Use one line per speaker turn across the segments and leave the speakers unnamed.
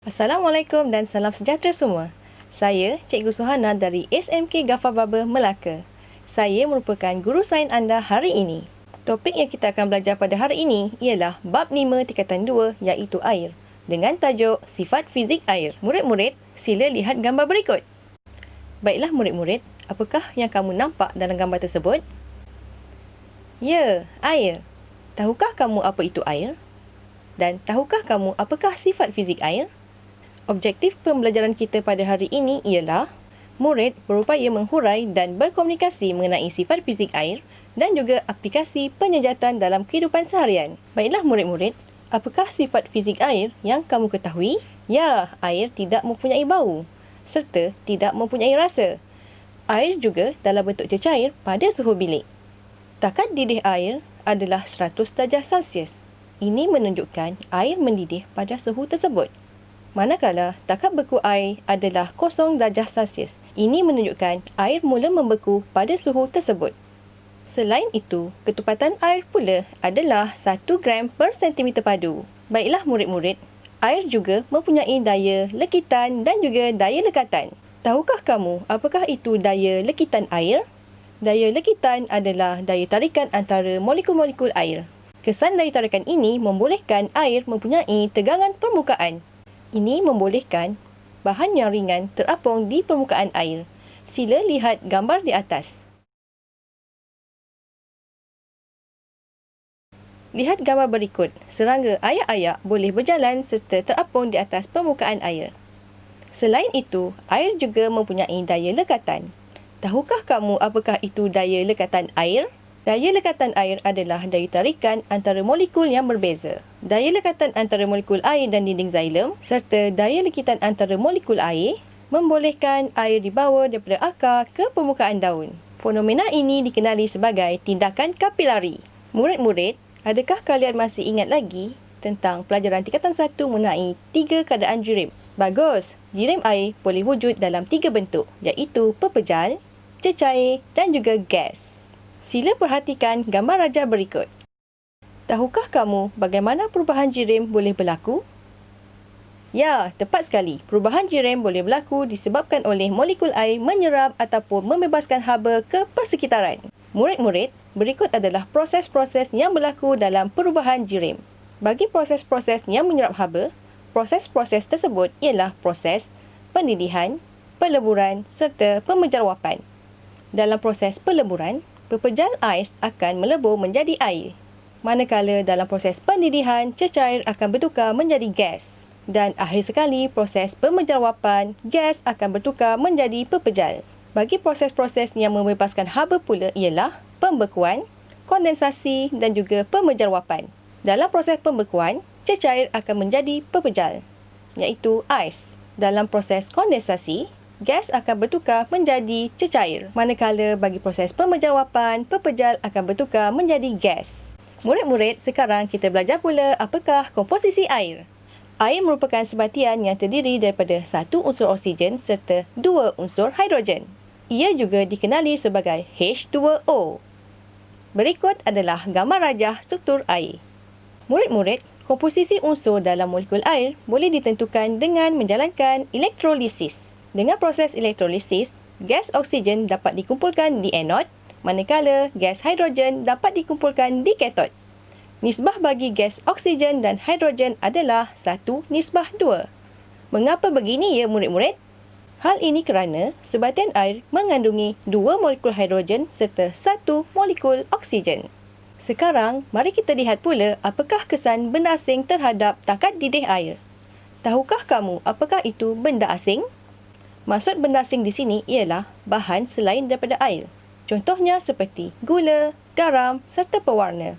Assalamualaikum dan salam sejahtera semua. Saya Cikgu Suhana dari SMK Ghaffar Babah, Melaka. Saya merupakan guru sains anda hari ini. Topik yang kita akan belajar pada hari ini ialah bab 5 tingkatan 2 iaitu air dengan tajuk sifat fizik air. Murid-murid, sila lihat gambar berikut. Baiklah murid-murid, apakah yang kamu nampak dalam gambar tersebut? Ya, air. Tahukah kamu apa itu air? Dan tahukah kamu apakah sifat fizik air? Objektif pembelajaran kita pada hari ini ialah murid berupaya menghurai dan berkomunikasi mengenai sifat fizik air dan juga aplikasi penyejatan dalam kehidupan seharian. Baiklah murid-murid, apakah sifat fizik air yang kamu ketahui? Ya, air tidak mempunyai bau serta tidak mempunyai rasa. Air juga dalam bentuk cecair pada suhu bilik. Takat didih air adalah 100 darjah Celsius. Ini menunjukkan air mendidih pada suhu tersebut. Manakala takat beku air adalah 0 darjah Celsius. Ini menunjukkan air mula membeku pada suhu tersebut. Selain itu, ketepatan air pula adalah 1 gram per sentimeter padu. Baiklah murid-murid, air juga mempunyai daya lekitan dan juga daya lekatan. Tahukah kamu apakah itu daya lekitan air? Daya lekitan adalah daya tarikan antara molekul-molekul air. Kesan daya tarikan ini membolehkan air mempunyai tegangan permukaan. Ini membolehkan bahan yang ringan terapung di permukaan air. Sila lihat gambar di atas. Lihat gambar berikut. Serangga ayak-ayak boleh berjalan serta terapung di atas permukaan air. Selain itu, air juga mempunyai daya lekatan. Tahukah kamu apakah itu daya lekatan air? Daya lekatan air adalah daya tarikan antara molekul yang berbeza. Daya lekatan antara molekul air dan dinding xilem serta daya lekitan antara molekul air membolehkan air dibawa daripada akar ke permukaan daun. Fenomena ini dikenali sebagai tindakan kapilari. Murid-murid, adakah kalian masih ingat lagi tentang pelajaran tingkatan 1 mengenai 3 keadaan jirim? Bagus, jirim air boleh wujud dalam 3 bentuk iaitu pepejal, cecair dan juga gas. Sila perhatikan gambar rajah berikut. Tahukah kamu bagaimana perubahan jirim boleh berlaku? Ya, tepat sekali. Perubahan jirim boleh berlaku disebabkan oleh molekul air menyerap ataupun membebaskan haba ke persekitaran. Murid-murid, berikut adalah proses-proses yang berlaku dalam perubahan jirim. Bagi proses-proses yang menyerap haba, proses-proses tersebut ialah proses pendidihan, peleburan serta pemenjarawapan. Dalam proses peleburan, pepejal ais akan melebur menjadi air. Manakala dalam proses pendidihan, cecair akan bertukar menjadi gas. Dan akhir sekali, proses pemenjarawapan, gas akan bertukar menjadi pepejal. Bagi proses-proses yang membebaskan haba pula ialah pembekuan, kondensasi dan juga pemenjarawapan. Dalam proses pembekuan, cecair akan menjadi pepejal, iaitu ais. Dalam proses kondensasi, gas akan bertukar menjadi cecair. Manakala bagi proses pemenjarawapan, pepejal akan bertukar menjadi gas. Murid-murid, sekarang kita belajar pula apakah komposisi air. Air merupakan sebatian yang terdiri daripada 1 unsur oksigen serta 2 unsur hidrogen. Ia juga dikenali sebagai H2O. Berikut adalah gambar rajah struktur air. Murid-murid, komposisi unsur dalam molekul air boleh ditentukan dengan menjalankan elektrolisis. Dengan proses elektrolisis, gas oksigen dapat dikumpulkan di anod, manakala gas hidrogen dapat dikumpulkan di katod. Nisbah bagi gas oksigen dan hidrogen adalah 1:2. Mengapa begini ya murid-murid? Hal ini kerana sebatian air mengandungi 2 molekul hidrogen serta 1 molekul oksigen. Sekarang, mari kita lihat pula apakah kesan benda asing terhadap takat didih air. Tahukah kamu apakah itu benda asing? Maksud benda asing di sini ialah bahan selain daripada air. Contohnya seperti gula, garam serta pewarna.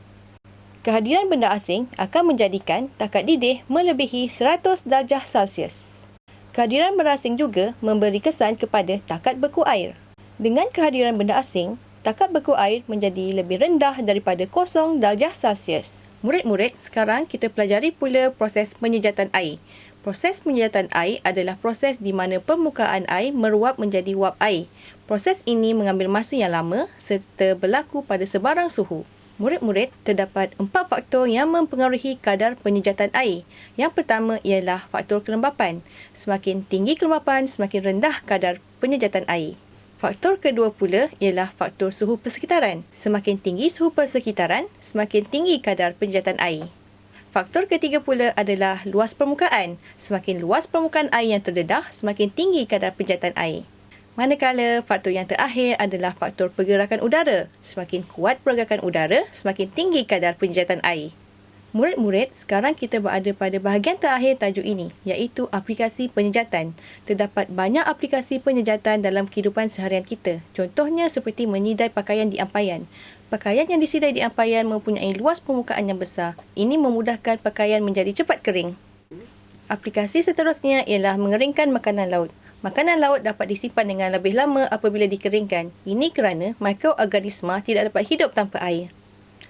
Kehadiran benda asing akan menjadikan takat didih melebihi 100 darjah Celsius. Kehadiran benda asing juga memberi kesan kepada takat beku air. Dengan kehadiran benda asing, takat beku air menjadi lebih rendah daripada 0 darjah Celsius. Murid-murid, sekarang kita pelajari pula proses penyejatan air. Proses penyejatan air adalah proses di mana permukaan air meruap menjadi wap air. Proses ini mengambil masa yang lama serta berlaku pada sebarang suhu. Murid-murid, terdapat 4 faktor yang mempengaruhi kadar penyejatan air. Yang pertama ialah faktor kelembapan. Semakin tinggi kelembapan, semakin rendah kadar penyejatan air. Faktor kedua pula ialah faktor suhu persekitaran. Semakin tinggi suhu persekitaran, semakin tinggi kadar penyejatan air. Faktor ketiga pula adalah luas permukaan. Semakin luas permukaan air yang terdedah, semakin tinggi kadar penyejatan air. Manakala faktor yang terakhir adalah faktor pergerakan udara. Semakin kuat pergerakan udara, semakin tinggi kadar penyejatan air. Murid-murid, sekarang kita berada pada bahagian terakhir tajuk ini, iaitu aplikasi penyejatan. Terdapat banyak aplikasi penyejatan dalam kehidupan seharian kita. Contohnya seperti menyidai pakaian di ampaian. Pakaian yang disidai di ampaian mempunyai luas permukaan yang besar. Ini memudahkan pakaian menjadi cepat kering. Aplikasi seterusnya ialah mengeringkan makanan laut. Makanan laut dapat disimpan dengan lebih lama apabila dikeringkan. Ini kerana mikroorganisma tidak dapat hidup tanpa air.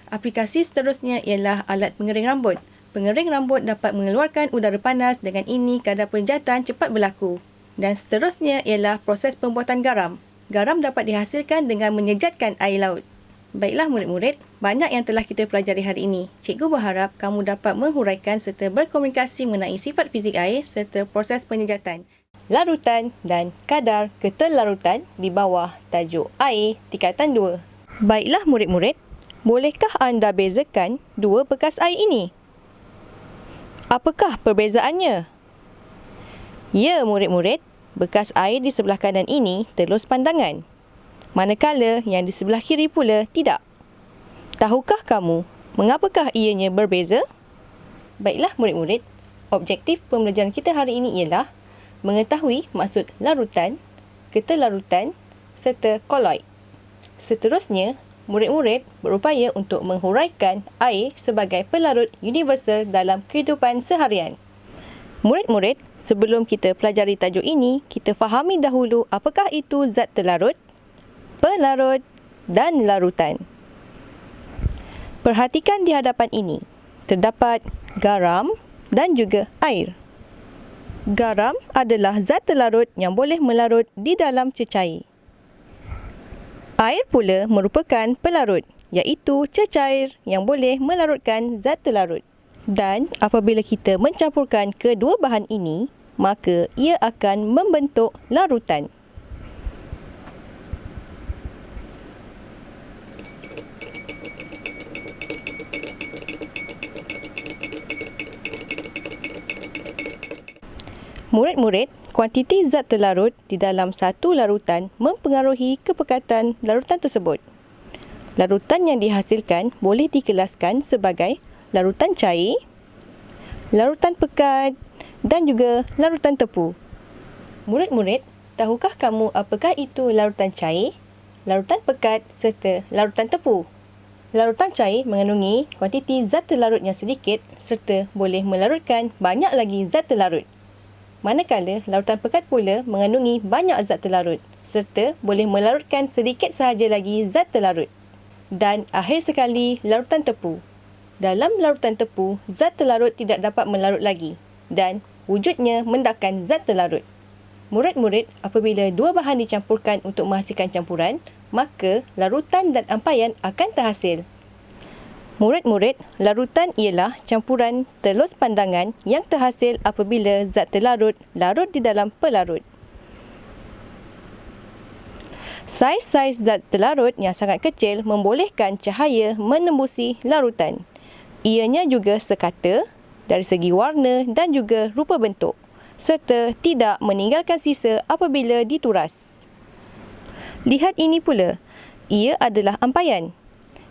Aplikasi seterusnya ialah alat pengering rambut. Pengering rambut dapat mengeluarkan udara panas, dengan ini kadar penyejatan cepat berlaku. Dan seterusnya ialah proses pembuatan garam. Garam dapat dihasilkan dengan menyejatkan air laut. Baiklah murid-murid, banyak yang telah kita pelajari hari ini. Cikgu berharap kamu dapat menghuraikan serta berkomunikasi mengenai sifat fizik air serta proses penyejatan, larutan dan kadar keterlarutan di bawah tajuk air tingkatan 2. Baiklah murid-murid, bolehkah anda bezakan dua bekas air ini? Apakah perbezaannya? Ya murid-murid, bekas air di sebelah kanan ini telus pandangan, manakala yang di sebelah kiri pula tidak. Tahukah kamu mengapakah ianya berbeza? Baiklah murid-murid, objektif pembelajaran kita hari ini ialah mengetahui maksud larutan, keterlarutan serta koloid. Seterusnya, murid-murid berupaya untuk menghuraikan air sebagai pelarut universal dalam kehidupan seharian. Murid-murid, sebelum kita pelajari tajuk ini, kita fahami dahulu apakah itu zat terlarut, pelarut dan larutan. Perhatikan di hadapan ini, terdapat garam dan juga air. Garam adalah zat terlarut yang boleh melarut di dalam cecair. Air pula merupakan pelarut, iaitu cecair yang boleh melarutkan zat terlarut. Dan apabila kita mencampurkan kedua bahan ini, maka ia akan membentuk larutan. Murid-murid, kuantiti zat terlarut di dalam satu larutan mempengaruhi kepekatan larutan tersebut. Larutan yang dihasilkan boleh dikelaskan sebagai larutan cair, larutan pekat dan juga larutan tepu. Murid-murid, tahukah kamu apakah itu larutan cair, larutan pekat serta larutan tepu? Larutan cair mengandungi kuantiti zat terlarut yang sedikit serta boleh melarutkan banyak lagi zat terlarut. Manakala larutan pekat pula mengandungi banyak zat terlarut serta boleh melarutkan sedikit sahaja lagi zat terlarut. Dan akhir sekali, larutan tepu. Dalam larutan tepu, zat terlarut tidak dapat melarut lagi dan wujudnya mendakan zat terlarut. Murid-murid, apabila dua bahan dicampurkan untuk menghasilkan campuran, maka larutan dan ampaian akan terhasil. Murid-murid, larutan ialah campuran telus pandangan yang terhasil apabila zat terlarut larut di dalam pelarut. Saiz-saiz zat terlarut yang sangat kecil membolehkan cahaya menembusi larutan. Ianya juga sekata dari segi warna dan juga rupa bentuk, serta tidak meninggalkan sisa apabila dituras. Lihat ini pula, ia adalah ampaian.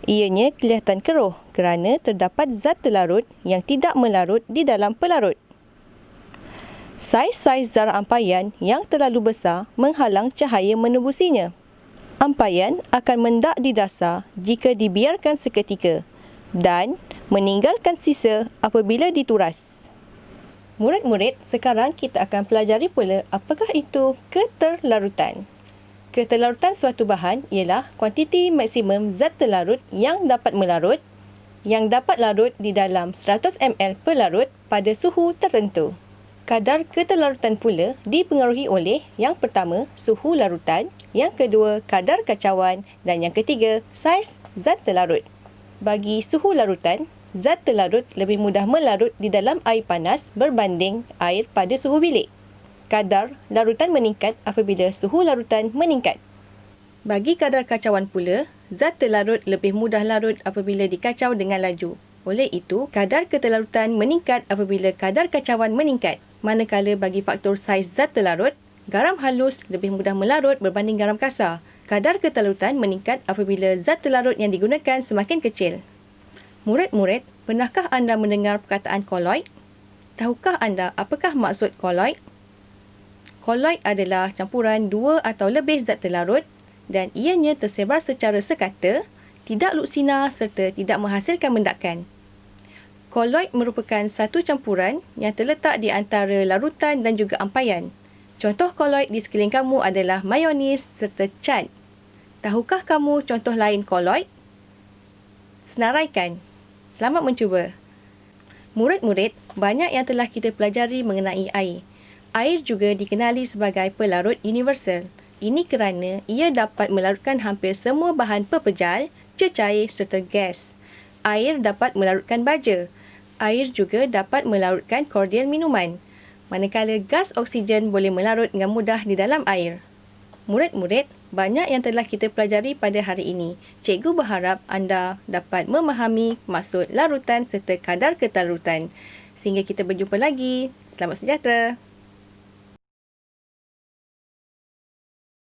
Ianya kelihatan keruh kerana terdapat zat terlarut yang tidak melarut di dalam pelarut. Saiz-saiz zarah ampaian yang terlalu besar menghalang cahaya menembusinya. Ampaian akan mendak di dasar jika dibiarkan seketika dan meninggalkan sisa apabila dituras. Murid-murid, sekarang kita akan pelajari pula apakah itu keterlarutan. Keterlarutan suatu bahan ialah kuantiti maksimum zat terlarut yang dapat melarut, yang dapat larut di dalam 100 ml per larut pada suhu tertentu. Kadar keterlarutan pula dipengaruhi oleh yang pertama, suhu larutan, yang kedua, kadar kacauan dan yang ketiga, saiz zat terlarut. Bagi suhu larutan, zat terlarut lebih mudah melarut di dalam air panas berbanding air pada suhu bilik. Kadar larutan meningkat apabila suhu larutan meningkat. Bagi kadar kacauan pula, zat terlarut lebih mudah larut apabila dikacau dengan laju. Oleh itu, kadar keterlarutan meningkat apabila kadar kacauan meningkat. Manakala bagi faktor saiz zat terlarut, garam halus lebih mudah melarut berbanding garam kasar. Kadar keterlarutan meningkat apabila zat terlarut yang digunakan semakin kecil. Murid-murid, pernahkah anda mendengar perkataan koloid? Tahukah anda apakah maksud koloid? Koloid adalah campuran dua atau lebih zat terlarut dan ianya tersebar secara sekata, tidak luksina serta tidak menghasilkan mendakan. Koloid merupakan satu campuran yang terletak di antara larutan dan juga ampaian. Contoh koloid di sekeliling kamu adalah mayonis serta cat. Tahukah kamu contoh lain koloid? Senaraikan. Selamat mencuba. Murid-murid, banyak yang telah kita pelajari mengenai air. Air juga dikenali sebagai pelarut universal. Ini kerana ia dapat melarutkan hampir semua bahan pepejal, cecair serta gas. Air dapat melarutkan baja. Air juga dapat melarutkan kordial minuman. Manakala gas oksigen boleh melarut dengan mudah di dalam air. Murid-murid, banyak yang telah kita pelajari pada hari ini. Cikgu berharap anda dapat memahami maksud larutan serta kadar kelarutan. Sehingga kita berjumpa lagi. Selamat sejahtera.